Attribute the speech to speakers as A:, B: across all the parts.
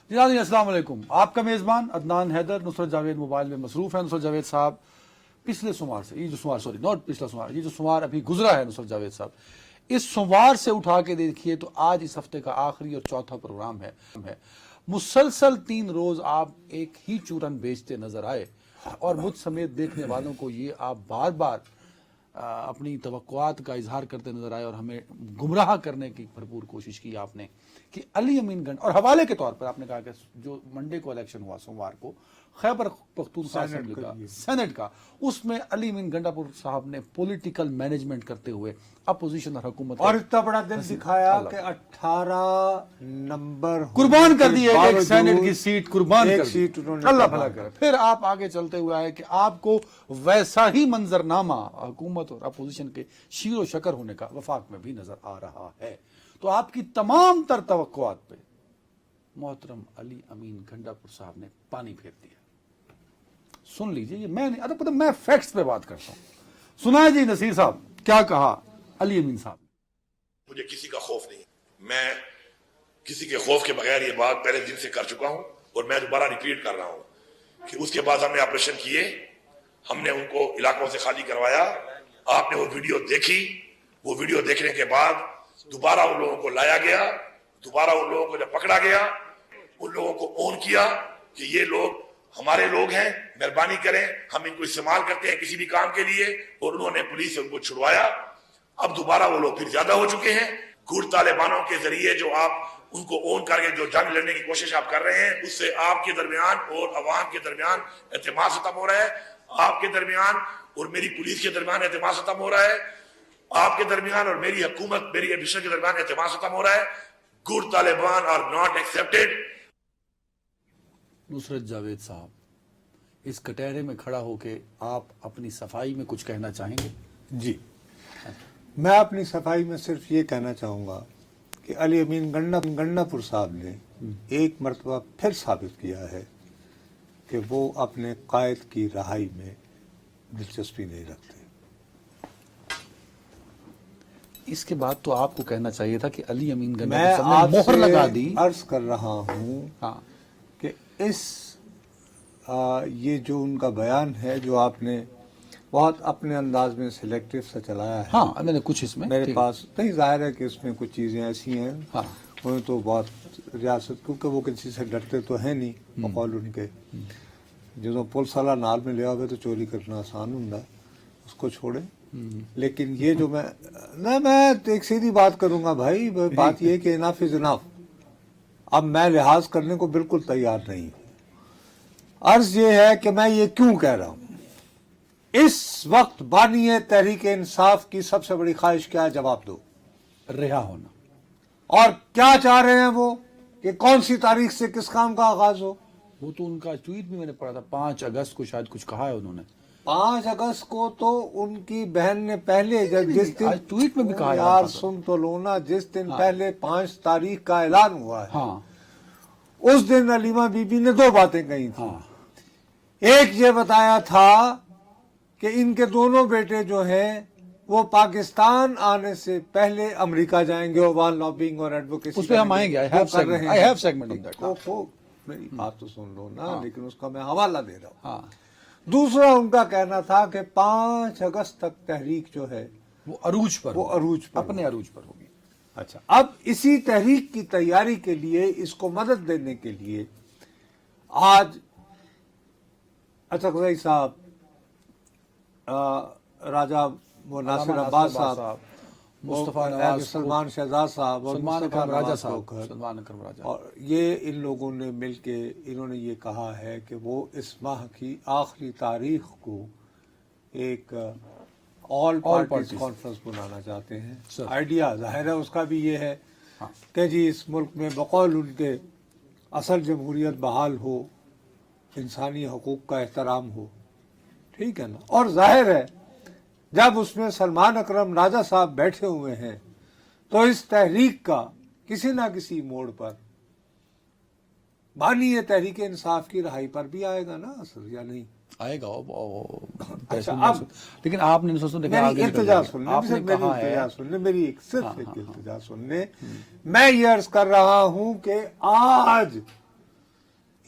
A: جی ناظرین السلام علیکم، آپ کا میزبان عدنان حیدر نصرت جاوید موبائل میں مصروف ہے۔ نصرت جاوید صاحب پچھلے سوموار سے یہ جو سوموار ابھی گزرا ہے نصرت جاوید صاحب، اس سوموار سے اٹھا کے دیکھیے تو آج اس ہفتے کا آخری اور چوتھا پروگرام ہے۔ مسلسل 3 روز آپ ایک ہی چورن بیچتے نظر آئے اور مجھ سمیت دیکھنے والوں کو یہ آپ بار بار اپنی توقعات کا اظہار کرتے نظر آئے اور ہمیں گمراہ کرنے کی بھرپور کوشش کی آپ نے کہ علی امین گنڈا، اور حوالے کے طور پر آپ نے کہا کہ جو منڈے کو الیکشن ہوا سوموار کو خیبر پختونخوا اسمبلی کا سینٹ کا، اس میں علی امین گنڈا پور صاحب نے پولیٹیکل مینجمنٹ کرتے ہوئے اپوزیشن اور حکومت
B: اور اتنا بڑا دل دکھایا کہ 18 نمبر
A: قربان کر دی، ایک سینٹ کی سیٹ قربان کر دی،
B: سیٹ انہوں نے
A: اللہ بھلا کرے۔ پھر آپ آگے چلتے ہوئے آئے کہ آپ کو ویسا ہی منظرنامہ حکومت اور اپوزیشن کے شیر و شکر ہونے کا وفاق میں بھی نظر آ رہا ہے، تو آپ کی تمام تر توقعات پہ محترم علی امین گنڈا پور صاحب نے پانی پھیر دیا۔ سن لیجئے، یہ میں فیکٹس پہ بات کرتا ہوں، سنائے جی نصیر صاحب کیا کہا علی امین صاحب۔
C: مجھے کسی کا خوف نہیں، میں کسی کے خوف کے بغیر یہ بات پہلے دن سے کر چکا ہوں اور میں دوبارہ ریپیٹ کر رہا ہوں کہ اس کے بعد ہم نے آپریشن کیے، ہم نے ان کو علاقوں سے خالی کروایا، آپ نے وہ ویڈیو دیکھی، وہ ویڈیو دیکھنے کے بعد دوبارہ ان لوگوں کو لایا گیا، دوبارہ ان لوگوں کو جب پکڑا گیا، ان لوگوں کو اون کیا کہ یہ لوگ ہمارے لوگ ہیں، مہربانی کریں، ہم ان کو استعمال کرتے ہیں کسی بھی کام کے لیے، اور انہوں نے پولیس سے ان کو چھڑوایا۔ اب دوبارہ وہ لوگ پھر زیادہ ہو چکے ہیں، گھڑ طالبانوں کے ذریعے جو آپ ان کو اون کر کے جو جنگ لڑنے کی کوشش آپ کر رہے ہیں، اس سے آپ کے درمیان اور عوام کے درمیان اعتماد ختم ہو رہا ہے، آپ کے درمیان اور میری پولیس کے درمیان اعتماد ختم ہو رہا ہے، آپ کے درمیان اور میری حکومت، میری ایڈمنسٹریشن کے درمیان اعتماد ختم ہو رہا ہے۔ Good Taliban are not expected.
A: Nusrat Javed صاحب، اس کٹہرے میں کھڑا ہو کے آپ اپنی صفائی میں کچھ کہنا چاہیں گے؟
B: جی، میں اپنی صفائی میں صرف یہ کہنا چاہوں گا کہ علی امین گنڈا پور صاحب نے ایک مرتبہ پھر ثابت کیا ہے کہ وہ اپنے قائد کی رہائی میں دلچسپی نہیں رکھتے۔
A: اس کے بعد تو آپ کو کہنا چاہیے تھا کہ علی امین گنڈا
B: میں
A: صاحب نے
B: آپ
A: مہر لگا
B: سے
A: دی۔
B: عرض کر رہا ہوں کہ یہ جو ان کا بیان ہے جو آپ نے بہت اپنے انداز میں سلیکٹیو سے چلایا ہے،
A: ہاں میں نے کچھ اس میں
B: میرے پاس نہیں، ظاہر ہے کہ اس میں کچھ چیزیں ایسی ہیں، انہیں تو بہت ریاست، کیونکہ وہ کسی سے ڈرتے تو ہیں نہیں، بقول ان کے جدوں پولیس والا نال میں لیا ہوئے تو چوری کرنا آسان ہوں، اس کو چھوڑے۔ لیکن یہ جو میں ایک سیدھی بات کروں گا بھائی، بات یہ کہ اناف از اناف، اب میں لحاظ کرنے کو بالکل تیار نہیں ہوں۔ عرض یہ ہے کہ میں یہ کیوں کہہ رہا ہوں، اس وقت بانی تحریک انصاف کی سب سے بڑی خواہش کیا ہے؟ جواب دو۔
A: رہا ہونا۔
B: اور کیا چاہ رہے ہیں وہ کہ کون سی تاریخ سے کس کام کا آغاز ہو؟
A: وہ تو ان کا ٹویٹ بھی میں نے پڑھا تھا، 5 اگست کو شاید کچھ کہا ہے انہوں نے۔
B: 5 اگست کو تو ان کی بہن نے پہلے جس دن
A: ٹویٹ میں بھی کہا
B: یار سن تو لو نا، جس دن پہلے 5 تاریخ کا اعلان ہوا ہے، اس دن علیمہ بی بی نے 2 باتیں کہی تھیں۔ ایک یہ بتایا تھا کہ ان کے دونوں بیٹے جو ہیں وہ پاکستان آنے سے پہلے امریکہ جائیں گے، اور وہاں لابنگ اور ایڈوکیسی
A: اس پہ ہم آئیں گے، I have segment on that۔
B: میری بات تو سن لو نا، لیکن اس کا میں حوالہ دے رہا ہوں۔ دوسرا ان کا کہنا تھا کہ 5 اگست تک تحریک جو ہے
A: وہ عروج پر اپنے عروج پر ہوگی۔
B: اچھا، اب اسی تحریک کی تیاری کے لیے، اس کو مدد دینے کے لیے آج اچھا صاحب، راجہ ناصر عباس صاحب،
A: مصطفیٰ نواز،
B: سلمان شہزاد صاحب اور
A: سلمان اکرم راجہ صاحب،
B: اور یہ ان لوگوں نے مل کے انہوں نے یہ کہا ہے کہ وہ اس ماہ کی آخری تاریخ کو ایک آل پارٹیز کانفرنس بنانا چاہتے ہیں۔ آئیڈیا ظاہر ہے اس کا بھی یہ ہے کہ جی اس ملک میں بقول ان کے اصل جمہوریت بحال ہو، انسانی حقوق کا احترام ہو، ٹھیک ہے نا۔ اور ظاہر ہے جب اس میں سلمان اکرم راجہ صاحب بیٹھے ہوئے ہیں تو اس تحریک کا کسی نہ کسی موڑ پر بانی تحریک انصاف کی رہائی پر بھی آئے گا نا اثر، یا نہیں
A: آئے گا؟
B: اچھا، اب
A: لیکن آپ نے
B: میری التجا سننے، میری صرف ایک التجا سننے، میں یہ عرض کر رہا ہوں کہ آج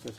B: 5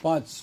A: 5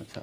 A: اچھا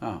A: ہاں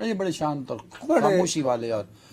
A: یہ بڑے شانت اور
B: بڑے-
A: خاموشی والے اور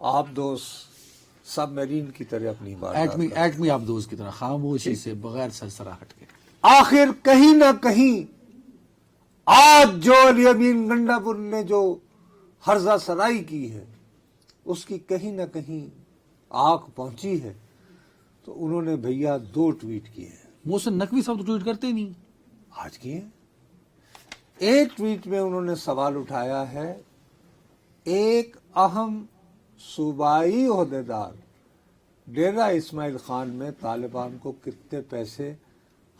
B: آپ دوست سب میرین کی طرح اپنی بات
A: ایٹمی آبدوز کی طرح خاموشی سے بغیر سرسراہٹ کے.
B: آخر کہیں نہ کہیں آج جو علی امین گنڈا پور نے جو حرزہ سرائی کی ہے اس کی کہیں نہ کہیں آنکھ پہنچی ہے. تو انہوں نے بھیا 2 ٹویٹ کیے ہیں
A: محسن نقوی صاحب تو ٹویٹ کرتے ہی نہیں.
B: آج کیے. ایک ٹویٹ میں انہوں نے سوال اٹھایا ہے ایک اہم صوبائی عہدیدار ڈیرہ اسماعیل خان میں طالبان کو کتنے پیسے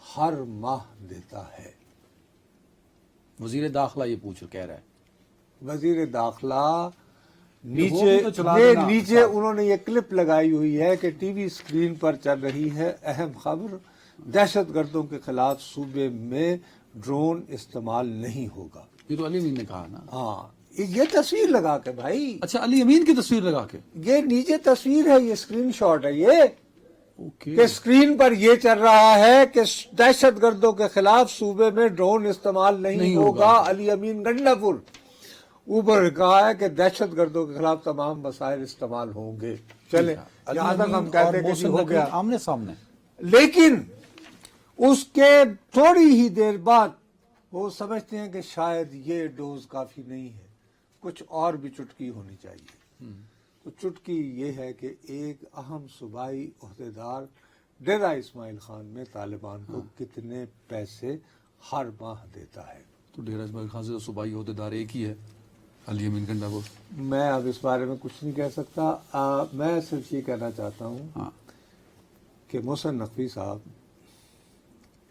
B: ہر ماہ دیتا ہے.
A: وزیر داخلہ یہ کہہ رہا ہے.
B: وزیر داخلہ
A: یہ وہ بھی تو چلا دینا.
B: نیچے انہوں نے یہ کلپ لگائی ہوئی ہے کہ ٹی وی اسکرین پر چل رہی ہے اہم خبر، دہشت گردوں کے خلاف صوبے میں ڈرون استعمال نہیں ہوگا.
A: یہ تو علی امین نے کہا نا.
B: ہاں یہ تصویر لگا کے بھائی،
A: اچھا علی امین کی تصویر لگا کے.
B: یہ نیچے تصویر ہے، یہ اسکرین شاٹ ہے یہ
A: اوکے
B: کہ اسکرین پر یہ چل رہا ہے کہ دہشت گردوں کے خلاف صوبے میں ڈرون استعمال نہیں ہوگا. علی امین گنڈا پور اوپر کہا ہے کہ دہشت گردوں کے خلاف تمام وسائل استعمال ہوں گے. چلے یہاں تک ہم کہتے ہیں کہ جی ہو گیا،
A: آمنے سامنے.
B: لیکن اس کے تھوڑی ہی دیر بعد وہ سمجھتے ہیں کہ شاید یہ ڈوز کافی نہیں ہے، کچھ اور بھی چٹکی ہونی چاہیے. تو چٹکی یہ ہے کہ ایک اہم صوبائی عہدیدار ڈیرہ اسماعیل خان میں طالبان کو کتنے پیسے ہر ماہ دیتا ہے.
A: تو ڈیرہ اسماعیل خان سے تو صوبائی عہدیدار ایک ہی ہے، علی امین گنڈا پور.
B: میں اب اس بارے میں کچھ نہیں کہہ سکتا. میں صرف یہ کہنا چاہتا ہوں
A: ہاں
B: کہ محسن نقوی صاحب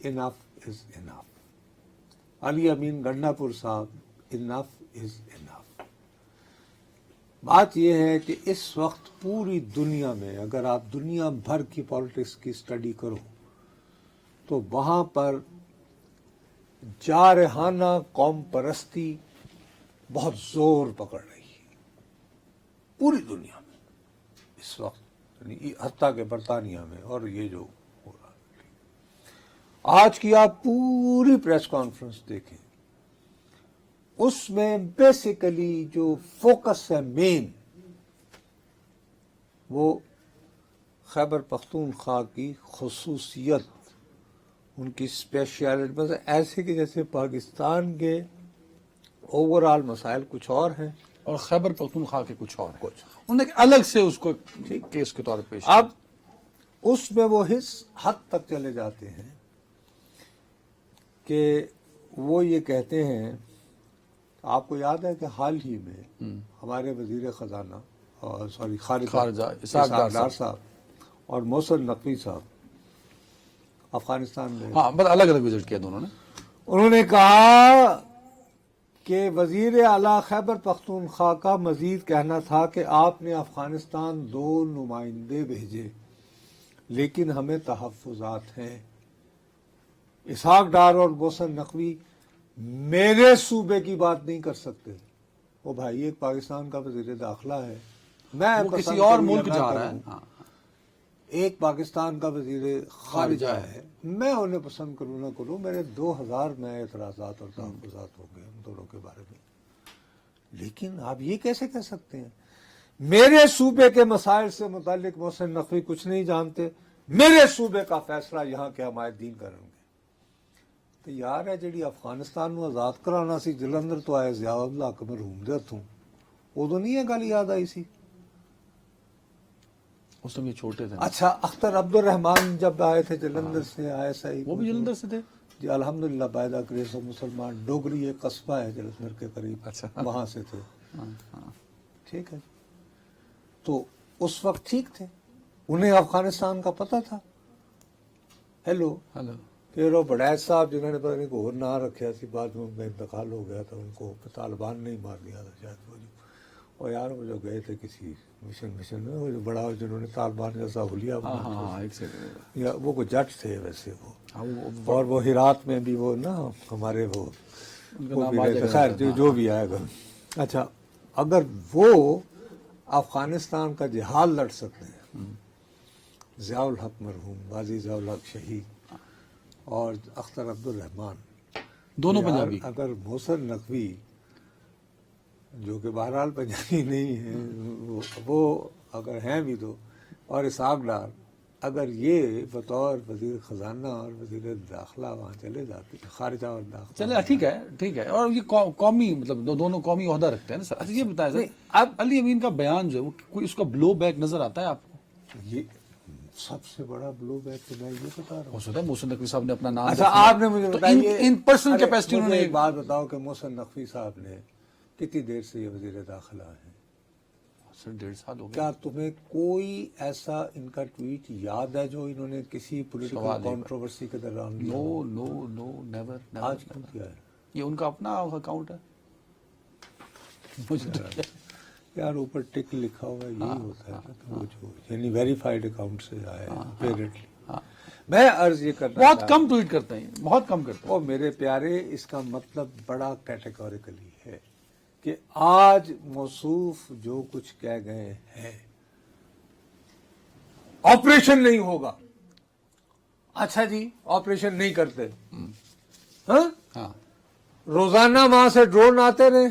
B: انف از انف. علی امین گنڈا پور صاحب انف از انف. بات یہ ہے کہ اس وقت پوری دنیا میں اگر آپ دنیا بھر کی پالیٹکس کی اسٹڈی کرو تو وہاں پر جارحانہ قوم پرستی بہت زور پکڑ رہی ہے پوری دنیا میں اس وقت، یعنی حتیٰ کہ برطانیہ میں. اور یہ جو ہو رہا ہے آج کی آپ پوری پریس کانفرنس دیکھیں، اس میں بیسیکلی جو فوکس ہے مین وہ خیبر پختونخوا کی خصوصیت، ان کی اسپیشلٹی، مطلب ایسے کہ جیسے پاکستان کے اوور آل مسائل کچھ اور ہیں
A: اور خیبر پختونخوا کے کچھ اور ہیں. انہوں نے الگ سے اس کو کیس کے طور پہ پیش کیا.
B: اب اس میں وہ حص حد تک چلے جاتے ہیں کہ وہ یہ کہتے ہیں، آپ کو یاد ہے کہ حال ہی میں ہمارے وزیر خزانہ خارجہ اسحاق ڈار صاحب اور محسن نقوی صاحب افغانستان میں،
A: ہاں بس الگ الگ وزٹ کیا دونوں نے.
B: انہوں نے کہا کہ وزیر اعلیٰ خیبر پختونخوا کا مزید کہنا تھا کہ آپ نے افغانستان 2 نمائندے بھیجے لیکن ہمیں تحفظات ہیں. اسحاق ڈار اور محسن نقوی میرے صوبے کی بات نہیں کر سکتے. وہ بھائی ایک پاکستان کا وزیر داخلہ ہے، میں
A: وہ کسی
B: پسند
A: اور
B: کروں یا
A: ملک
B: نہ
A: جا رہا ہے.
B: کروں.
A: ہاں
B: ایک پاکستان کا وزیر خارجہ
A: خارجہ
B: ہے، میں انہیں پسند کروں نہ کروں، میرے 2000 میں اعتراضات اور تحفظات ہوں گے ہم دونوں کے بارے میں. لیکن آپ یہ کیسے کہہ سکتے ہیں میرے صوبے کے مسائل سے متعلق محسن نقوی کچھ نہیں جانتے، میرے صوبے کا فیصلہ یہاں کے حمایتین کریں گے. تو یار ہے جڑی افغانستان نو آزاد کرانا سی جلندر تو آئے ضیاء اللہ کہ میں روم ہوں، ادو نہیں یہ گل یاد آئی سی.
A: اس میں چھوٹے تھے.
B: اچھا اختر عبد الرحمان جب آئے تھے جلندر سے، آئے صحیح
A: وہ بھی جلندر سے تھے.
B: جی الحمدللہ بائی دا گریس آف مسلمان ڈوگری ایک قصبہ ہے جلسمر کے قریب،
A: اچھا۔
B: وہاں سے تھے، ٹھیک ہے۔ تو اس وقت ٹھیک تھے، انہیں افغانستان کا پتہ تھا۔ ہیلو، پھر وہ بڑیچ صاحب جنہوں نے پتہ نہیں گور نہ رکھا سی، بعد میں ان کا انتقال ہو گیا تھا، ان کو طالبان نے ہی مار دیا تھا شاید، وہ جو اور یار وہ جو گئے تھے کسی مشن میں، وہ جو بڑا جنہوں نے طالبان جیسا حلیہ یا وہ کوئی جج تھے ویسے وہ، اور وہ ہرات میں بھی وہ نا ہمارے وہ بھی رہے تھے، خیر جو بھی آئے گا۔ اچھا، اگر وہ افغانستان کا جہاد لڑ سکتے ہیں، ضیاء الحق مرحوم، غازی ضیاء الحق شہید اور اختر عبد الرحمان
A: دونوں پنجابی،
B: اگر محسن نقوی جو کہ بہرحال پنجابی نہیں ہیں، وہ اگر ہیں بھی تو، اور اسحاق ڈار اگر یہ بطور وزیر خزانہ اور وزیر داخلہ وہاں چلے جاتے، خارجہ اور داخلہ
A: چلے ٹھیک ہے، اور یہ قومی مطلب دونوں قومی عہدہ رکھتے ہیں نا سر۔ اچھا یہ بتائیں سر، اب علی امین کا بیان جو ہے وہ کوئی اس کا بلو بیک نظر آتا ہے آپ کو؟
B: یہ سب سے بڑا بلو بیک تو میں یہ بتا رہا ہوں۔
A: ہو سکتا ہے محسن نقوی صاحب نے اپنا نام،
B: اچھا آپ نے مجھے بتائیے
A: ان پرسنل کیپیسٹی انہوں نے
B: ایک بات بتاؤ کہ محسن نقوی صاحب نے کتنی دیر سے یہ وزیر داخلہ ہیں؟
A: سر 1.5 سال ہو گیا۔
B: کیا تمہیں کوئی ایسا ان کا ٹویٹ یاد ہے جو انہوں نے کسی پولیٹیکل کنٹروورسی کے دوران دیا؟
A: نو نیور۔
B: آج کیوں کیا ہے؟
A: یہ ان کا اپنا اکاؤنٹ ہے، مجھے
B: یار اوپر ٹک لکھا ہوا ہے، یہی ہوتا ہے کہ وہ جو یعنی ویریفائڈ اکاؤنٹ سے آئے اپیرنٹلی۔ میں عرض یہ کرنا
A: بہت کم ٹویٹ کرتے ہیں، بہت کم کرتے ہیں۔
B: او میرے پیارے، اس کا مطلب بڑا کیٹیگوریکلی ہے کہ آج موصوف جو کچھ کہہ گئے ہیں، آپریشن نہیں ہوگا، اچھا جی آپریشن نہیں کرتے، ہاں روزانہ وہاں سے ڈرون آتے رہے،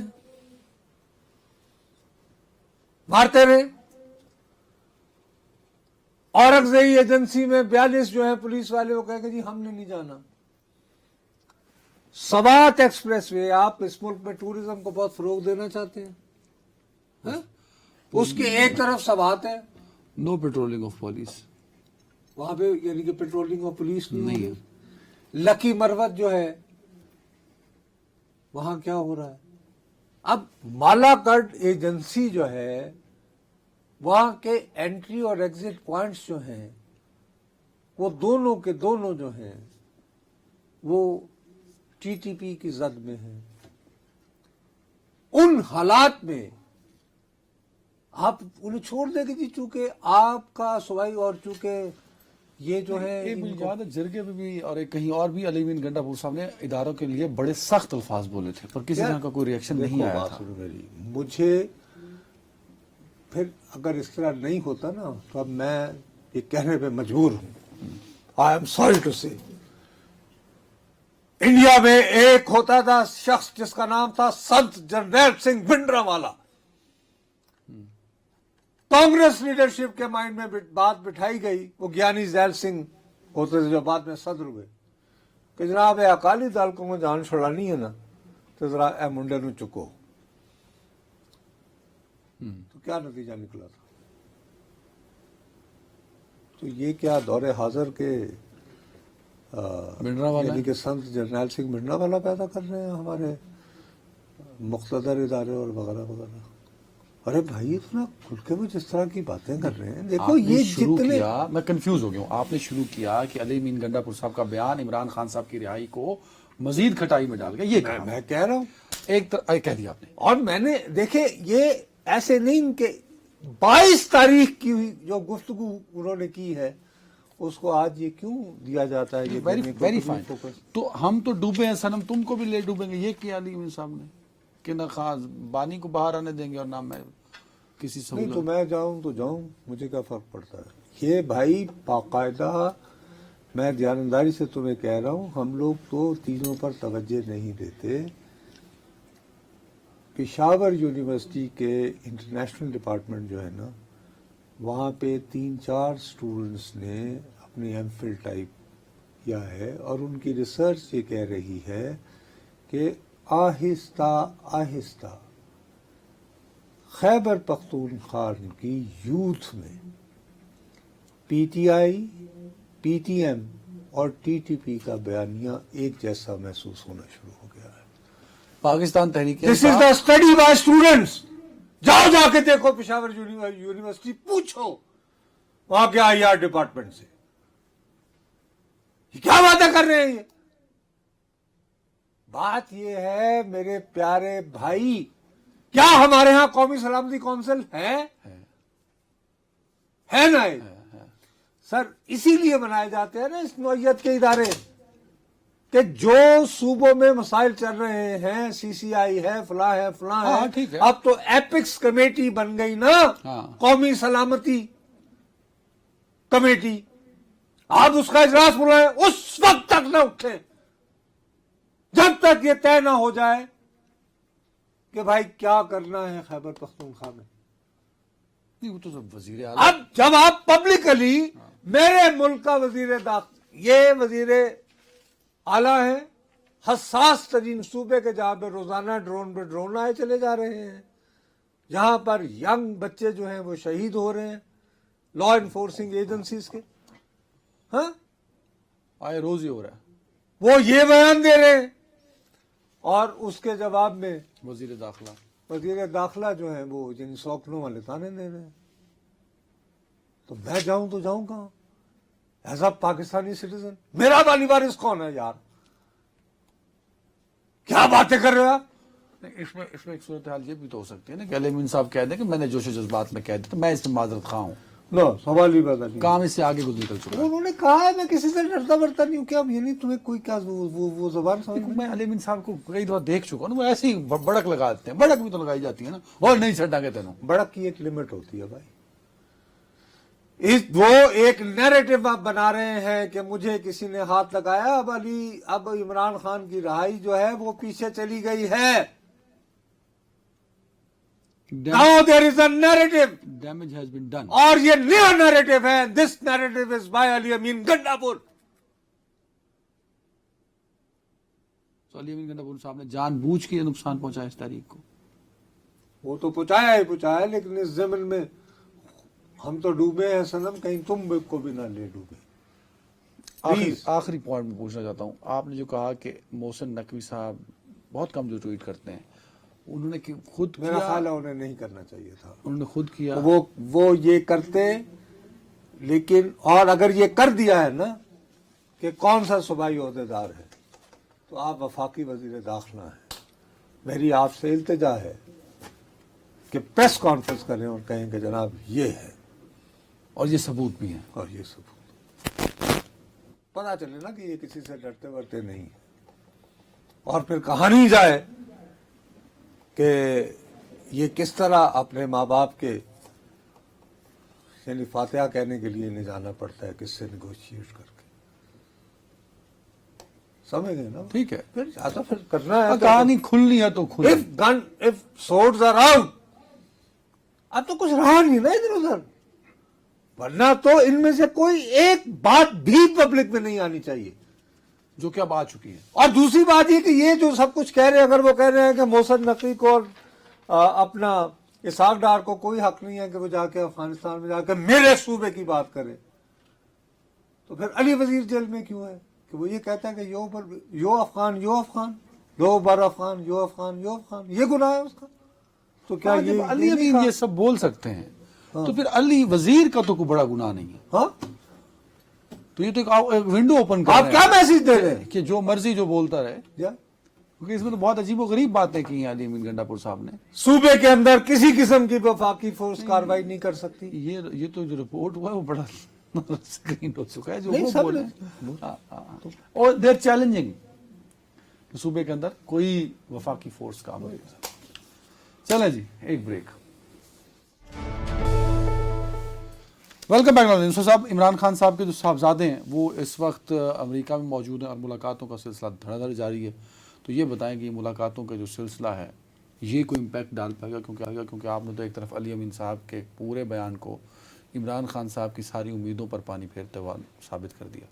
B: مارتے رہے، اورکزئی ایجنسی میں 42 جو ہیں پولیس والے وہ کہہ کہ جی ہم نے نہیں جانا۔ سوات ایکسپریس وے، آپ اس ملک میں ٹورزم کو بہت فروغ دینا چاہتے ہیں، اس کی ایک طرف سوات ہے،
A: نو پیٹرولنگ آف پولیس،
B: وہاں پہ یعنی کہ پیٹرولنگ آف پولیس نہیں ہے۔ لکی مروت جو ہے وہاں کیا ہو رہا ہے؟ اب مالاکٹ ایجنسی جو ہے وہاں کے انٹری اور ایگزٹ پوائنٹس جو ہیں وہ دونوں کے دونوں جو ہیں وہ ٹی ٹی پی کی زد میں ہیں۔ ان حالات میں آپ انہیں چھوڑ دیں گے جی، چونکہ آپ کا سوائی اور چونکہ یہ جو ہے
A: ایک مجھے یاد ہے جرگے میں بھی اور ایک کہیں اور بھی علی امین گنڈا پور صاحب نے اداروں کے لیے بڑے سخت الفاظ بولے تھے، پر کسی طرح کا کوئی ریئیکشن نہیں آیا تھا۔
B: مجھے پھر اگر اس طرح نہیں ہوتا نا تو اب میں یہ کہنے پہ مجبور ہوں، آئی ایم سوری ٹو سے، انڈیا میں ایک ہوتا تھا شخص جس کا نام تھا سنت جرنیل سنگھ بھنڈرا، کانگریس لیڈرشپ کے مائنڈ میں بات بٹھائی گئی، وہ گیانی زیل سنگھ ہوتے تھے جو بعد میں صدر ہوئے، کہ جناب اکالی دل کو جان چھڑانی ہے نا تو ذرا اے منڈے نو چکو، تو کیا نتیجہ نکلا تھا؟ تو یہ کیا دور حاضر کے یعنی کہ سنت جرنیل سنگھ بھنڈرا والا پیدا کر رہے ہیں ہمارے مقتدر ادارے اور وغیرہ وغیرہ؟ ارے بھائی اتنا کھل کے وہ جس طرح کی باتیں کر رہے ہیں، دیکھو یہ جتنے،
A: میں کنفیوز ہو گیا ہوں، آپ نے شروع کیا کہ علی امین گنڈا پور صاحب کا بیان عمران خان صاحب کی رہائی کو مزید کھٹائی میں ڈال گیا، یہ کہا
B: میں کہہ رہا ہوں،
A: ایک کہہ دیا آپ نے،
B: اور میں نے دیکھے یہ ایسے نہیں کہ 22 تاریخ کی جو گفتگو انہوں نے کی ہے اس کو آج یہ کیوں دیا جاتا ہے؟ یہ
A: ویری فائن، تو ہم تو ڈوبے ہیں صنم، تم کو بھی لے ڈوبیں گے، یہ کیا علی امین صاحب نے کہ نہ خان بانی کو باہر آنے دیں گے اور نہ میں کسی
B: نہیں، تو
A: سہولت۔
B: میں جاؤں تو جاؤں، مجھے کیا فرق پڑتا ہے؟ یہ بھائی باقاعدہ میں دیانتداری سے تمہیں کہہ رہا ہوں، ہم لوگ تو چیزوں پر توجہ نہیں دیتے۔ پشاور یونیورسٹی کے انٹرنیشنل ڈپارٹمنٹ جو ہے نا، وہاں پہ 3-4 اسٹوڈنٹس نے اپنی ایم فل ٹائپ کیا ہے، اور ان کی ریسرچ یہ کہہ رہی ہے کہ آہستہ آہستہ خیبر پختونخوا کی یوتھ میں P T I, P T M اور ٹی ٹی پی کا بیانیہ ایک جیسا محسوس ہونا شروع ہو گیا ہے.
A: پاکستان تحریک
B: دس از دا اسٹڈی بائی اسٹوڈنٹس. جاؤ جا کے دیکھو پشاور یونیورسٹی, پوچھو وہاں کے آئی آر ڈپارٹمنٹ سے یہ کیا باتیں کر رہے ہیں. یہ بات یہ ہے میرے پیارے بھائی, کیا ہمارے ہاں قومی سلامتی کونسل ہے نا. سر اسی لیے بنائے جاتے ہیں نا اس نوعیت کے ادارے, کہ جو صوبوں میں مسائل چل رہے ہیں, سی سی آئی ہے, فلاں ہے, فلاں ہے. اب تو ایپکس کمیٹی بن گئی نا, قومی سلامتی کمیٹی. آپ اس کا اجلاس بلائیں, اس وقت تک نہ اٹھیں جب تک یہ طے نہ ہو جائے کہ بھائی کیا کرنا ہے خیبر پختونخوا میں.
A: وہ تو سب وزیر اعلیٰ.
B: اب جب آپ پبلکلی میرے ملک کا وزیر داخلہ, یہ وزیر اعلیٰ ہے, حساس ترین صوبے کے جہاں پہ روزانہ ڈرون پہ ڈرون آئے چلے جا رہے ہیں, جہاں پر ینگ بچے جو ہیں وہ شہید ہو رہے ہیں لا انفورسنگ ایجنسیز کے, ہاں
A: آئے روز ہی ہو رہا ہے.
B: وہ یہ بیان دے رہے ہیں, اور اس کے جواب میں وزیر داخلہ جو ہیں وہ یعنی سوکلوں والے تانے دے رہے ہیں. تو میں جاؤں تو جاؤں کہاں ایز اے پاکستانی سٹیزن. میرا والی وارث کون ہے یار, کیا باتیں کر رہے ہو آپ.
A: اس میں ایک صورتحال یہ بھی تو ہو سکتی ہے نا کہ علی امین صاحب کہہ دیں کہ میں نے جوش و جذبات میں کہہ دیا تو میں اس سے معذرت خواہ ہوں.
B: نو سوال ہی پیدا نہیں,
A: کام اس سے آگے گزر چکا ہے.
B: انہوں نے کہا ہے میں کسی سے ڈرتا برتا نہیں ہوں. کیا یعنی تمہیں کوئی کیا وہ زبان سمجھ میں.
A: میں علی امین صاحب کو کئی دفعہ دیکھ چکا ہوں, وہ ایسے ہی بڑک لگا دیتے ہیں. بڑک بھی تو لگائی جاتی ہے نا, اور نہیں چھٹا کے تینوں.
B: بڑک کی ایک لمٹ ہوتی ہے بھائی. وہ ایک نیریٹو آپ بنا رہے ہیں کہ مجھے کسی نے ہاتھ لگایا. اب عمران خان کی رہائی جو ہے وہ پیچھے چلی گئی ہے. Now there is a narrative.
A: Damage has been done.
B: اور یہ نیا نیریٹو ہے. This narrative is by علی امین گنڈاپور.
A: تو علی امین گنڈاپور صاحب نے جان بوجھ کے نقصان پہنچایا اس تاریخ کو.
B: وہ تو پہنچایا لیکن اس زمن میں ہم تو ڈوبے ہیں صنم, کہیں تم کو بھی نہ لے ڈوبے.
A: آخری پوائنٹ میں پوچھنا چاہتا ہوں, آپ نے جو کہا کہ محسن نقوی صاحب بہت کم جو ٹویٹ کرتے ہیں, انہوں نے خود کیا.
B: میرا خیال ہے انہیں نہیں کرنا چاہیے تھا.
A: انہوں نے خود کیا.
B: وہ یہ کرتے, لیکن اور اگر یہ کر دیا ہے نا کہ کون سا صوبائی عہدیدار ہے, تو آپ وفاقی وزیر داخلہ ہیں. میری آپ سے التجا ہے کہ پریس کانفرنس کریں اور کہیں کہ جناب یہ ہے,
A: اور یہ ثبوت بھی ہیں,
B: اور یہ ثبوت پتا چلے نا کہ یہ کسی سے ڈرتے ورتے نہیں. اور پھر کہانی جائے کہ یہ کس طرح اپنے ماں باپ کے یعنی فاتحہ کہنے کے لیے انہیں جانا پڑتا ہے کس سے نیگوشیٹ کر کے. سمجھ گئے نا.
A: ٹھیک ہے,
B: پھر کرنا ہے.
A: کہانی کھلنی ہے تو کھل.
B: if swords are out, اب تو کچھ رہا نہیں نا ادھر ادھر, ورنہ تو ان میں سے کوئی ایک بات بھی پبلک میں نہیں آنی چاہیے
A: جو کہ اب آ چکی ہے.
B: اور دوسری بات یہ کہ یہ جو سب کچھ کہہ رہے ہیں, اگر وہ کہہ رہے ہیں کہ محسن نقوی کو اور اپنا اسحاق ڈار کو کوئی حق نہیں ہے کہ وہ جا کے افغانستان میں جا کے میرے صوبے کی بات کرے, تو پھر علی وزیر جیل میں کیوں ہے کہ وہ یہ کہتا ہے کہ یو افغان, یو بر افغان, یو افغان, یہ گناہ ہے اس کا. تو کیا یہ
A: علی امین یہ سب بول سکتے ہیں تو پھر علی وزیر کا تو کوئی بڑا گناہ نہیں ہے.
B: ہاں,
A: تو یہ تو ایک ونڈو اوپن کر
B: آپ کیا میسج دے رہے ہیں
A: کہ جو مرضی جو بولتا رہے,
B: کیا
A: کیونکہ اس میں تو بہت عجیب و غریب باتیں کی ہیں علی امین گنڈاپور صاحب نے.
B: صوبے کے اندر کسی قسم کی وفاقی فورس کاروائی نہیں کر سکتی.
A: یہ تو جو رپورٹ ہوا ہے وہ بڑا اسکرین ہو چکا ہے جو
B: نہیں,
A: وہ
B: سب
A: بولے, اور دیر چیلنجنگ صوبے کے اندر کوئی وفاقی فورس کام نہیں کر سکتا. چلیں جی, ایک بریک. ویلکم بیک ناظرین. صاحب عمران خان صاحب کے جو صاحبزادے ہیں وہ اس وقت امریکہ میں موجود ہیں اور ملاقاتوں کا سلسلہ دھڑا دھڑ جاری ہے. تو یہ بتائیں کہ یہ ملاقاتوں کا جو سلسلہ ہے یہ کوئی امپیکٹ ڈال پائے گا, کیونکہ آپ نے تو ایک طرف علی امین صاحب کے پورے بیان کو عمران خان صاحب کی ساری امیدوں پر پانی پھیرتے ہوا ثابت کر دیا.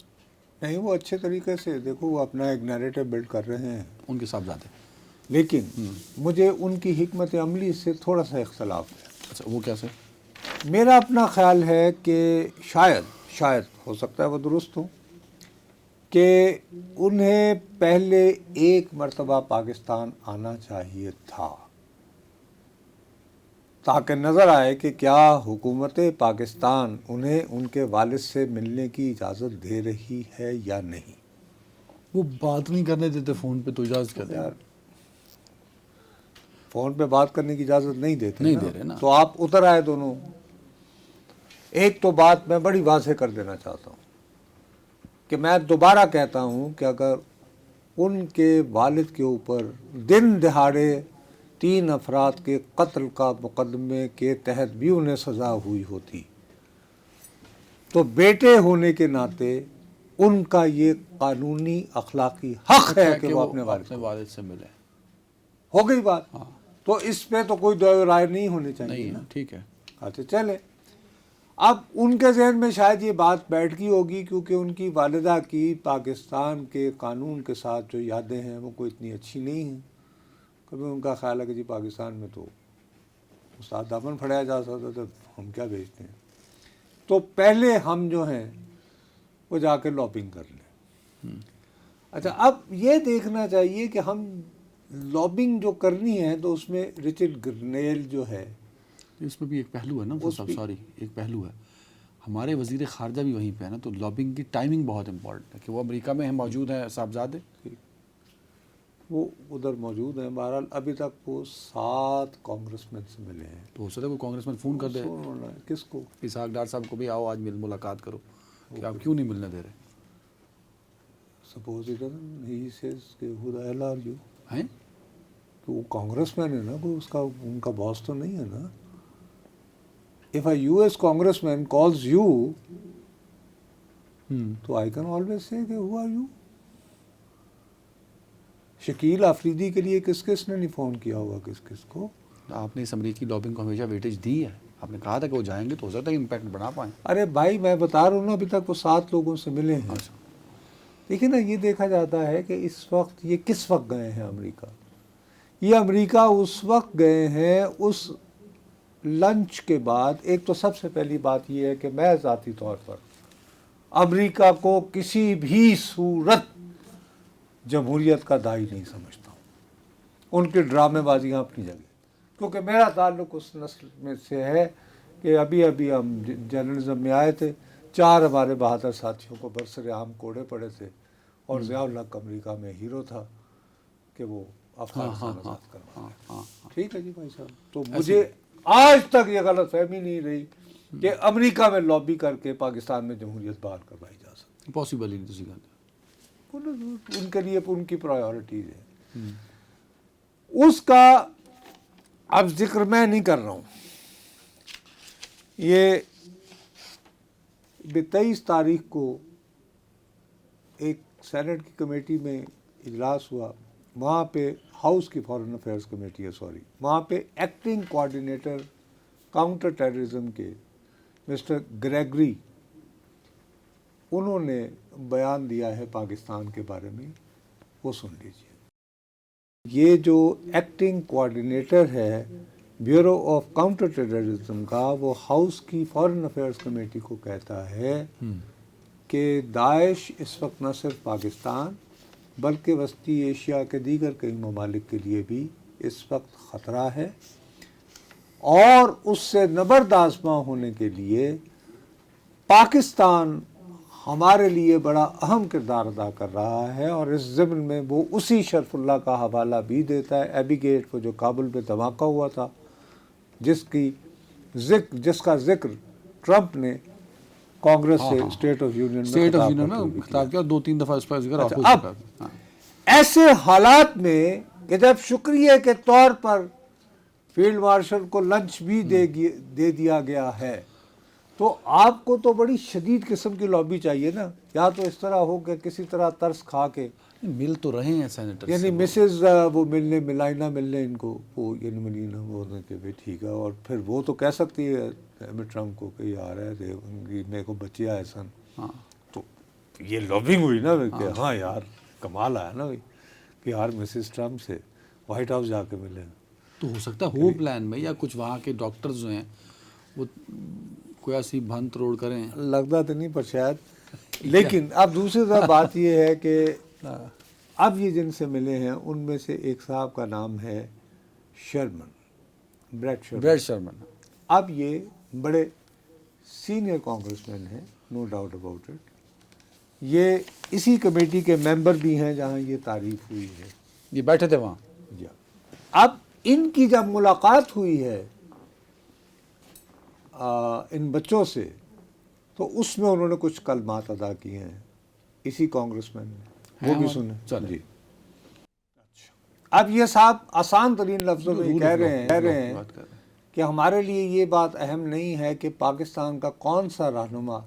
B: نہیں, وہ اچھے طریقے سے دیکھو وہ اپنا ایک نیریٹو بلڈ کر رہے ہیں
A: ان کے صاحبزادے,
B: لیکن مجھے ان کی حکمت عملی سے تھوڑا سا اختلاف ہے.
A: اچھا, وہ کیسے؟
B: میرا اپنا خیال ہے کہ شاید ہو سکتا ہے وہ درست ہو کہ انہیں پہلے ایک مرتبہ پاکستان آنا چاہیے تھا تاکہ نظر آئے کہ کیا حکومت پاکستان انہیں ان کے والد سے ملنے کی اجازت دے رہی ہے یا نہیں.
A: وہ بات نہیں کرنے دیتے فون پہ تو اجازت کیا دیں؟
B: یار فون پہ بات کرنے کی اجازت نہیں دیتے
A: نہیں
B: نا.
A: دے رہے نا.
B: تو آپ اتر آئے دونوں. ایک تو بات میں بڑی واضح کر دینا چاہتا ہوں کہ میں دوبارہ کہتا ہوں کہ اگر ان کے والد کے اوپر دن دہاڑے 3 افراد کے قتل کا مقدمے کے تحت بھی انہیں سزا ہوئی ہوتی تو بیٹے ہونے کے ناطے ان کا یہ قانونی اخلاقی حق ہے کہ وہ اپنے
A: والد سے ملے.
B: ہو گئی بات.
A: ہاں
B: تو اس پہ تو کوئی دو رائے نہیں ہونی چاہیے
A: نہیں
B: نا.
A: ٹھیک ہے.
B: اچھا چلے. اب ان کے ذہن میں شاید یہ بات بیٹھ گئی ہوگی کیونکہ ان کی والدہ کی پاکستان کے قانون کے ساتھ جو یادیں ہیں وہ کوئی اتنی اچھی نہیں ہیں. کبھی ان کا خیال ہے کہ جی پاکستان میں تو استاد دامن پھڑایا جا سکتا تو ہم کیا بھیجتے ہیں. تو پہلے ہم جو ہیں وہ جا کے لابنگ کر لیں. اچھا اب یہ دیکھنا چاہیے کہ ہم لابنگ جو کرنی ہے تو اس میں رچرڈ گرنیل جو ہے
A: اس میں بھی ایک پہلو ہے نا سوری ایک پہلو ہے. ہمارے وزیر خارجہ بھی وہیں پہ ہے نا, تو لابنگ کی ٹائمنگ بہت امپورٹنٹ ہے کہ وہ امریکہ میں موجود ہیں صاحبزادے,
B: وہ ادھر موجود ہیں. بہرحال ابھی تک وہ 7 کانگریس مین سے ملے ہیں.
A: تو ہو سکتا ہے وہ کانگریس مین فون کر دے
B: کس کو؟
A: اسحاق ڈار صاحب کو بھی آؤ آج ملاقات کرو کہ آپ کیوں نہیں ملنے دے رہے.
B: سپوز ہی سیز کہ who the hell are you؟
A: ہیں
B: تو وہ کانگریس مین ہے نا, کوئی اس کا ان کا باس تو نہیں ہے نا. If a US congressman calls you تو I can always say کہ who are you؟ Shakeel Afridi کے لیے کس کس نے نہیں فون کیا ہوگا کس کس کو.
A: آپ نے اس امریکی لابنگ کو ہمیشہ ویٹیج دی ہے. آپ نے کہا تھا کہ وہ جائیں گے تو ہو سکتا ہے امپیکٹ بنا پائیں.
B: ارے بھائی میں بتا رہا ہوں نا ابھی تک وہ 7 لوگوں سے ملے ہیں. لیکن نا یہ دیکھا جاتا ہے کہ اس وقت یہ کس وقت گئے ہیں امریکہ. یہ امریکہ اس وقت گئے ہیں اس لنچ کے بعد. ایک تو سب سے پہلی بات یہ ہے کہ میں ذاتی طور پر امریکہ کو کسی بھی صورت جمہوریت کا داعی نہیں سمجھتا ہوں. ان کی ڈرامے بازیاں اپنی جگہ, کیونکہ میرا تعلق اس نسل میں سے ہے کہ ابھی ہم جرنلزم میں آئے تھے. 4 ہمارے بہادر ساتھیوں کو برسر عام کوڑے پڑے تھے اور ضیاء الحق امریکہ میں ہیرو تھا کہ وہ افغانستان آزاد کروایا. ٹھیک ہے جی بھائی صاحب. تو مجھے آج تک یہ غلط فہمی نہیں رہی کہ امریکہ میں لابی کر کے پاکستان میں جمہوریت بحال کروائی جا سکتی.
A: پاسبل ہی نہیں تسی کہتے.
B: ان کے لیے ان کی پرائیورٹیز ہے. اس کا اب ذکر میں نہیں کر رہا ہوں. یہ 23 تاریخ کو ایک سینٹ کی کمیٹی میں اجلاس ہوا. وہاں پہ ہاؤس کی فارن افیئرس کمیٹی ہے وہاں پہ ایکٹنگ کوآرڈینیٹر کاؤنٹر ٹیررزم کے مسٹر گریگری انہوں نے بیان دیا ہے پاکستان کے بارے میں. وہ سن لیجیے. یہ جو ایکٹنگ کوآرڈینیٹر ہے بیورو آف کاؤنٹر ٹیررزم کا, وہ ہاؤس کی فارن افیئرس کمیٹی کو کہتا ہے کہ داعش اس وقت نہ صرف پاکستان بلکہ وسطی ایشیا کے دیگر کئی ممالک کے لیے بھی اس وقت خطرہ ہے, اور اس سے نبرد آزما ہونے کے لیے پاکستان ہمارے لیے بڑا اہم کردار ادا کر رہا ہے. اور اس ضمن میں وہ اسی شرف اللہ کا حوالہ بھی دیتا ہے, ایبی گیٹ وہ جو کابل میں دھماکہ ہوا تھا جس کا ذکر ٹرمپ نے کانگریس سے اسٹیٹ آف یونین میں
A: خطاب کیا. 2-3 دفعہ اس پر ذکر آپ
B: اب ایسے حالات میں کہ جب شکریہ کے طور پر فیلڈ مارشل کو لنچ بھی دے دیا گیا ہے, تو آپ کو تو بڑی شدید قسم کی لابی چاہیے نا. یا تو اس طرح ہو کہ کسی طرح ترس کھا کے
A: مل تو رہے ہیں سینیٹر,
B: یعنی مسز وہ ملنے ملائنا ملنے ان کو وہ یعنی ملینا وہ کہ بھائی ٹھیک ہے. اور پھر وہ تو کہہ سکتی ہے ٹرمپ کو کہ یار ہے میرے کو بچے آئے سن. تو یہ لابنگ ہوئی نا کہ ہاں یار کمال آیا نا بھائی کہ یار مسز ٹرمپ سے وائٹ ہاؤس جا کے ملے.
A: تو ہو سکتا ہے ہو پلان میں یا کچھ وہاں کے ڈاکٹرز جو ہیں وہ کوئی ایسی بھن تروڑ کریں.
B: لگتا تو نہیں پر شاید لیکن اب دوسری طرف بات یہ ہے کہ اب یہ جن سے ملے ہیں ان میں سے ایک صاحب کا نام ہے شرمن،
A: بریڈ شرمن.
B: اب یہ بڑے سینئر کانگریس مین ہیں، نو ڈاؤٹ اباؤٹ اٹ. یہ اسی کمیٹی کے ممبر بھی ہیں جہاں یہ تعریف ہوئی ہے.
A: یہ بیٹھے تھے وہاں.
B: اب ان کی جب ملاقات ہوئی ہے ان بچوں سے تو اس میں انہوں نے کچھ کلمات ادا کیے ہیں اسی کانگریس مین نے، وہ بھی سنیں.
A: چلیں.
B: اب یہ صاحب آسان ترین لفظوں میں کہہ رہے ہیں کہ ہمارے لیے یہ بات اہم نہیں ہے کہ پاکستان کا کون سا رہنما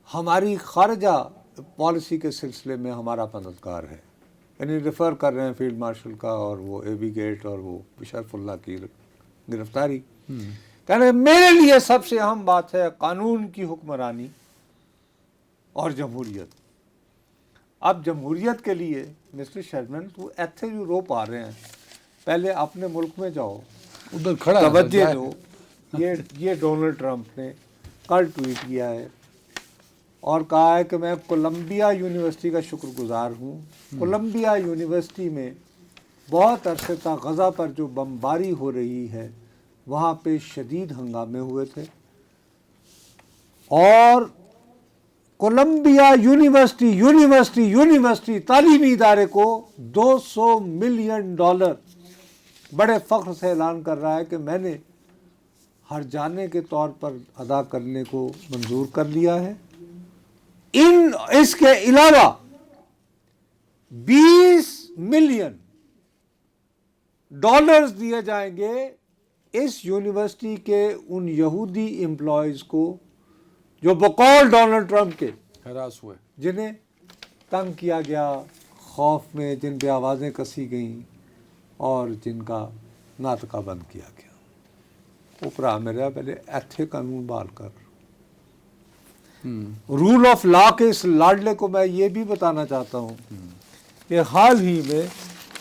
B: ہماری خارجہ پالیسی کے سلسلے میں ہمارا مددگار ہے. یعنی ریفر کر رہے ہیں فیلڈ مارشل کا اور وہ اے بی گیٹ اور وہ بشرف اللہ کی گرفتاری. کہہ رہے ہیں میرے لیے سب سے اہم بات ہے قانون کی حکمرانی اور جمہوریت. اب جمہوریت کے لیے مسٹر شرمن تو ایتھے یوروپ آ رہے ہیں، پہلے اپنے ملک میں جاؤ،
A: ادھر کھڑا
B: توجہ دو. یہ ڈونلڈ ٹرمپ نے کل ٹویٹ کیا ہے اور کہا ہے کہ میں کولمبیا یونیورسٹی کا شکر گزار ہوں. کولمبیا یونیورسٹی میں بہت عرصے تک غزہ پر جو بمباری ہو رہی ہے وہاں پہ شدید ہنگامے ہوئے تھے اور کولمبیا یونیورسٹی تعلیمی ادارے کو $200 ملین بڑے فخر سے اعلان کر رہا ہے کہ میں نے ہر جانے کے طور پر ادا کرنے کو منظور کر لیا ہے. اس کے علاوہ $20 ملین دیے جائیں گے اس یونیورسٹی کے ان یہودی امپلائیز کو جو بقول ڈونلڈ ٹرمپ کے
A: ہراس ہوئے،
B: جنہیں تنگ کیا گیا، خوف میں جن پہ آوازیں کسی گئیں اور جن کا ناطقہ بند کیا گیا. اوپرا میرا پہلے ایتھے قانون بحال کر. رول آف لا کے اس لاڈلے کو میں یہ بھی بتانا چاہتا ہوں کہ حال ہی میں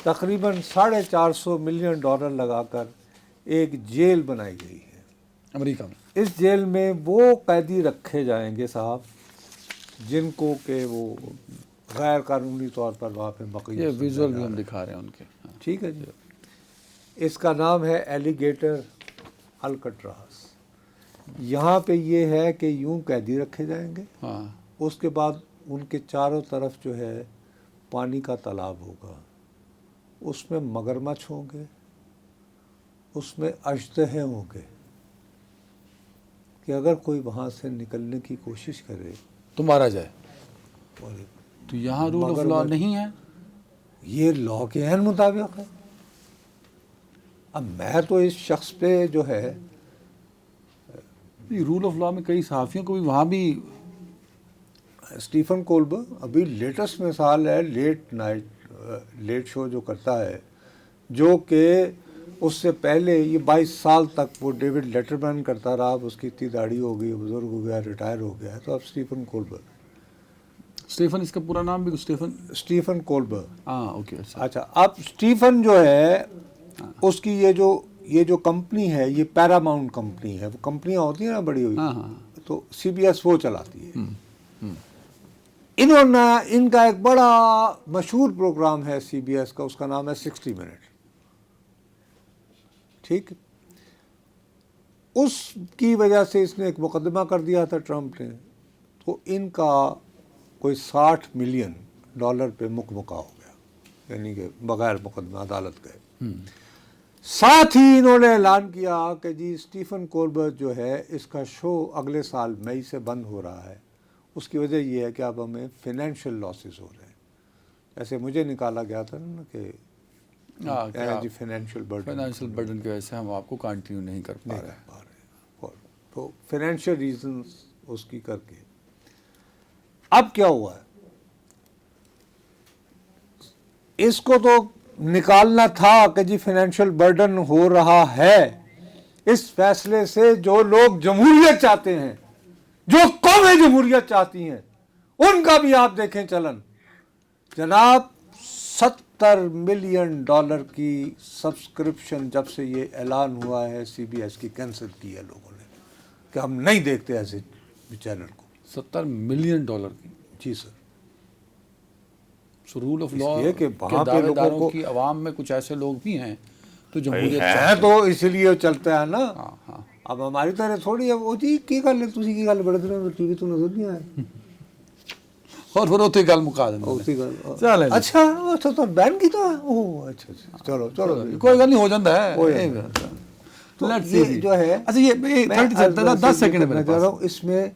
B: تقریباً $450 ملین لگا کر ایک جیل بنائی گئی ہے
A: امریکہ میں.
B: اس جیل میں وہ قیدی رکھے جائیں گے صاحب جن کو کہ وہ غیر قانونی طور پر وہاں پہ بقیہ.
A: یہ ویژول بھی ہم دکھا رہے ہیں ان کے.
B: ٹھیک ہے جی. اس کا نام ہے ایلیگیٹر الکٹراس. یہاں پہ یہ ہے کہ یوں قیدی رکھے جائیں گے، اس کے بعد ان کے چاروں طرف جو ہے پانی کا تالاب ہوگا، اس میں مگرمچھ ہوں گے، اس میں اژدہے ہوں گے کہ اگر کوئی وہاں سے نکلنے کی کوشش کرے
A: تو مارا جائے. تو یہاں رول آف لا نہیں ہے،
B: یہ لا کے عین مطابق ہے. اب میں تو اس شخص پہ جو ہے
A: رول آف لا میں کئی صحافیوں کو بھی وہاں بھی
B: اسٹیفن کولبر ابھی لیٹسٹ مثال ہے، لیٹ شو جو کرتا ہے، جو کہ اس سے پہلے یہ 22 سال تک وہ ڈیوڈ لیٹرمین کرتا رہا. اب اس کی اتنی داڑھی ہو گئی، بزرگ ہو گیا، ریٹائر ہو گیا. تو اب اسٹیفن کولبر،
A: اسٹیفن، اس کا پورا نام بھی
B: اسٹیفن کولبر.
A: اوکے.
B: اچھا، اب اسٹیفن جو ہے اس کی یہ جو کمپنی ہے یہ پیراماؤنٹ کمپنی ہے. وہ کمپنیاں ہوتی ہیں نا بڑی ہوئی، تو سی بی ایس وہ چلاتی ہے. انہوں نے ان کا ایک بڑا مشہور پروگرام ہے سی بی ایس کا، اس کا نام ہے 60 منٹ. ٹھیک، اس کی وجہ سے اس نے ایک مقدمہ کر دیا تھا ٹرمپ نے، تو ان کا کوئی $60 ملین پہ مکمکا ہو گیا، یعنی کہ بغیر مقدمہ عدالت گئے. ساتھ ہی انہوں نے اعلان کیا کہ جی اسٹیفن کولبر جو ہے اس کا شو اگلے سال مئی سے بند ہو رہا ہے. اس کی وجہ یہ ہے کہ اب ہمیں فائنینشیل لاسز ہو رہے ہیں. ایسے مجھے نکالا گیا تھا نا کہ فائنینشیل
A: برڈن کی وجہ سے ہم آپ کو کنٹینیو نہیں کر پا رہے ہیں.
B: تو فائنینشیل ریزنز اس کی کر کے اب کیا ہوا ہے، اس کو تو نکالنا تھا کہ جی فائنینشیل برڈن ہو رہا ہے. اس فیصلے سے جو لوگ جمہوریت چاہتے ہیں، جو قومیں جمہوریت چاہتی ہیں، ان کا بھی آپ دیکھیں چلن. جناب $70 ملین کی سبسکرپشن جب سے یہ اعلان ہوا ہے سی بی ایس کی کینسل کی ہے لوگوں نے کہ ہم نہیں دیکھتے ایسے چینل کو.
A: $70 ملین کی
B: جی سر.
A: سو رول آف
B: اس
A: لا
B: لیے کہ
A: کے
B: وہاں پہ
A: دعوے
B: لوگوں
A: داروں
B: کو
A: کی عوام میں کچھ ایسے لوگ بھی ہیں تو جمہوریت
B: ہے تو اسی لیے چلتا ہے نا.
A: ہاں ہاں
B: اب ہماری طرح تھوڑی ہے وہ جی کی گل ہے تسی کی گل بڑے دنوں ٹی وی تو نظر نہیں آیا.
A: اور پھر اتنی گل مکا دیں
B: اسی گل.
A: چلیں جی.
B: اچھا اچھا تو بین کی تو او اچھا چلو چلو.
A: کوئی گل نہیں ہو جاتا ہے.
B: تو
A: Let's see
B: یہ
A: جی.
B: جو ہے
A: اچھا یہ
B: میں
A: 10 سیکنڈ ہے میرے
B: چاہ رہا
A: پاس.
B: ہوں. اس میں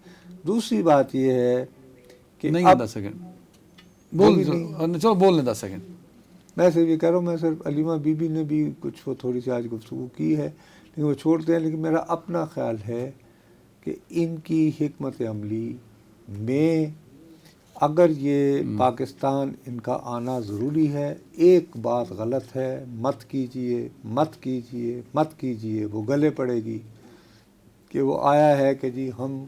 B: دوسری بات یہ ہے کہ
A: نہیں
B: اب
A: 10 سیکنڈ بول چلو بول لیں 10 سیکنڈ.
B: میں صرف یہ کہہ رہا ہوں, میں صرف علیمہ بی بی نے بھی کچھ وہ تھوڑی سی آج گفتگو کی ہے لیکن وہ چھوڑتے ہیں. لیکن میرا اپنا خیال ہے کہ ان کی حکمت عملی میں اگر یہ پاکستان ان کا آنا ضروری ہے, ایک بات غلط ہے, مت کیجئے مت کیجئے مت کیجئے, وہ گلے پڑے گی کہ وہ آیا ہے کہ جی ہم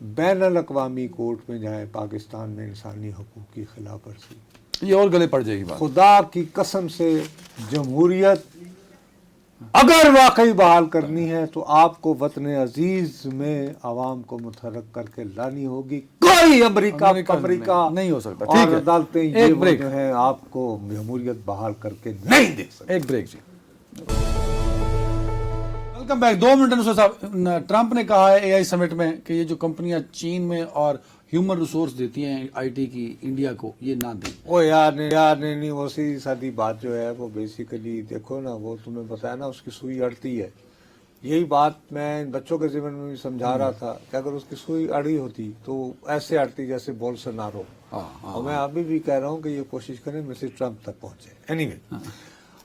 B: بین الاقوامی کورٹ میں جائیں پاکستان میں انسانی حقوق کی خلاف ورزی.
A: یہ اور گلے پڑ جائے گی بات.
B: خدا کی قسم سے جمہوریت اگر واقعی بحال کرنی ہے تو آپ کو وطن عزیز میں عوام کو متحرک کر کے لانی ہوگی. کوئی امریکہ
A: نہیں ہو سکتا.
B: اور عدالتیں یہ وہ
A: بریک
B: جو ہیں آپ کو جمہوریت بحال کر کے نہیں دے سکتے.
A: ایک بریک جی. Welcome back. 2 منٹ نصر صاحب. ٹرمپ نے کہا ہے اے آئی سمٹ میں کہ یہ جو کمپنیاں چین میں اور ہیومن ریسورس دیتی ہیں آئی ٹی کی انڈیا کو, یہ نہ دیں.
B: وہ یار نہیں وہ سیدھی سادی بات جو ہے وہ بیسیکلی دیکھو نا, وہ تمہیں بتایا نا اس کی سوئی اڑتی ہے. یہی بات میں بچوں کے ذمن میں بھی سمجھا رہا تھا کہ اگر اس کی سوئی اڑی ہوتی تو ایسے اڑتی جیسے بولسونارو. اور میں ابھی بھی کہہ رہا ہوں کہ یہ کوشش کریں مسز ٹرمپ تک پہنچے. اینی وے,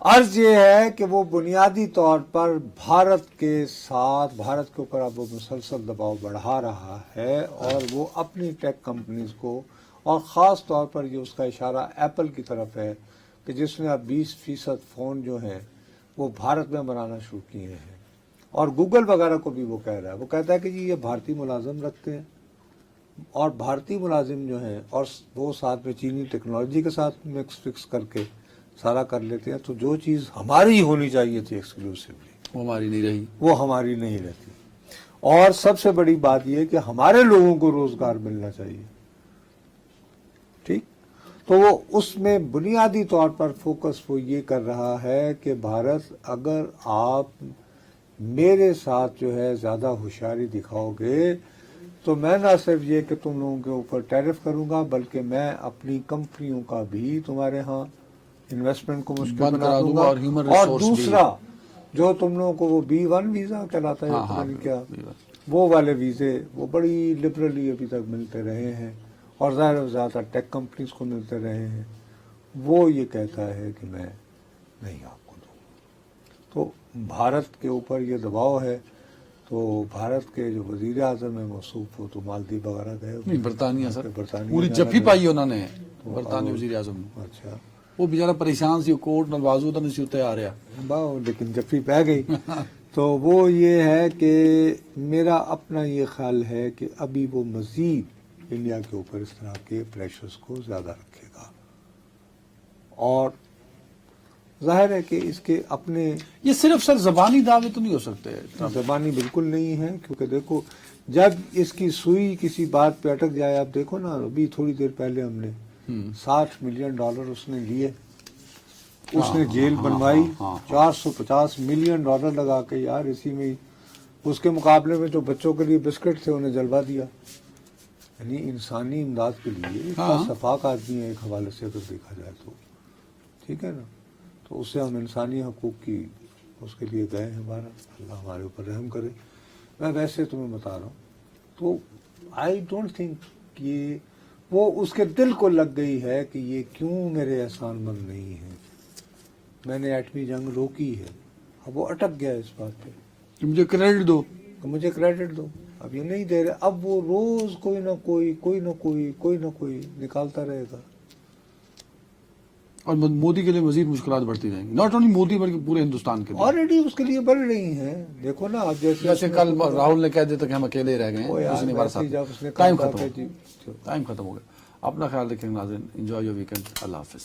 B: عرض یہ ہے کہ وہ بنیادی طور پر بھارت کے ساتھ بھارت کے اوپر اب وہ مسلسل دباؤ بڑھا رہا ہے اور وہ اپنی ٹیک کمپنیز کو, اور خاص طور پر یہ اس کا اشارہ ایپل کی طرف ہے کہ جس نے اب 20% فون جو ہیں وہ بھارت میں بنانا شروع کیے ہیں, اور گوگل وغیرہ کو بھی وہ کہہ رہا ہے. وہ کہتا ہے کہ جی یہ بھارتی ملازم رکھتے ہیں اور بھارتی ملازم جو ہیں اور وہ ساتھ میں چینی ٹیکنالوجی کے ساتھ مکس فکس کر کے سارا کر لیتے ہیں. تو جو چیز ہماری ہونی چاہیے تھی ایکسکلوسیولی
A: وہ ہماری نہیں رہی.
B: وہ ہماری نہیں رہتی. اور سب سے بڑی بات یہ کہ ہمارے لوگوں کو روزگار ملنا چاہیے. ٹھیک, تو وہ اس میں بنیادی طور پر فوکس وہ یہ کر رہا ہے کہ بھارت اگر آپ میرے ساتھ جو ہے زیادہ ہوشیاری دکھاؤ گے تو میں نہ صرف یہ کہ تم لوگوں کے اوپر ٹیرف کروں گا بلکہ میں اپنی کمپنیوں کا بھی تمہارے ہاں انویسٹمنٹ کو مشکل بنا دوں گا. اور دوسرا جو تم لوگوں کو وہ B1 ویزا چلاتا ہے پتہ نہیں کیا, وہ والے ویزے وہ بڑی لبرلی ابھی تک ملتے رہے ہیں اور ظاہر و زیادہ ٹیک کمپنیز کو ملتے رہے ہیں. وہ یہ کہتا ہے کہ میں نہیں آپ کو دوں. تو بھارت کے اوپر یہ دباؤ ہے. تو بھارت کے جو وزیر اعظم ہیں موصوف وہ تو مالدیپ وغیرہ گئے.
A: نہیں, برطانیہ سر پوری جفی پائی انہوں نے برطانوی وزیر اعظم نے.
B: اچھا,
A: وہ بیچارہ پریشان سی کوٹ نوازو تو نہیں ہوتے آ رہا
B: لیکن جفی پہ گئی. تو وہ یہ ہے کہ میرا اپنا یہ خیال ہے کہ ابھی وہ مزید انڈیا کے اوپر اس طرح کے پریشرز کو زیادہ رکھے گا. اور ظاہر ہے کہ اس کے اپنے
A: یہ صرف سر زبانی دعوے تو نہیں ہو سکتے.
B: زبانی بالکل نہیں ہے, کیونکہ دیکھو جب اس کی سوئی کسی بات پہ اٹک جائے, آپ دیکھو نا ابھی تھوڑی دیر پہلے ہم نے $60 ملین اس نے لیے, اس نے جیل بنوائی $450 ملین لگا کے. یار اسی میں اس کے مقابلے میں جو بچوں کے لیے بسکٹ تھے انہیں جلوا دیا. یعنی انسانی امداد کے لیے شفاق آدمی ہے ایک حوالے سے اگر دیکھا جائے تو. ٹھیک ہے نا, تو اس سے ہم انسانی حقوق کی اس کے لیے گئے ہیں. اللہ ہمارے اوپر رحم کرے. میں ویسے تمہیں بتا رہا ہوں تو آئی ڈونٹ تھنک یہ وہ اس کے دل کو لگ گئی ہے کہ یہ کیوں میرے احسان مند نہیں ہیں. میں نے ایٹمی جنگ روکی ہے, اب وہ اٹک گیا اس بات پہ
A: کہ مجھے کریڈٹ دو,
B: مجھے کریڈٹ دو. اب یہ نہیں دے رہے, اب وہ روز کوئی نہ کوئی نکالتا رہے گا.
A: اور مودی کے لیے مزید مشکلات بڑھتی رہیں گی. ناٹ اونلی مودی بلکہ پورے ہندوستان کے لیے
B: آلریڈی اس کے لیے بڑھ رہی ہیں. دیکھو نا اب
A: جیسے کل راہل نے کہہ دیا تھا کہ ہم اکیلے رہ گئے ہیں, کسی نے ہمارے ساتھ. ٹائم ختم ہو گیا. اپنا خیال رکھیں ناظرین. Enjoy your weekend. اللہ حافظ.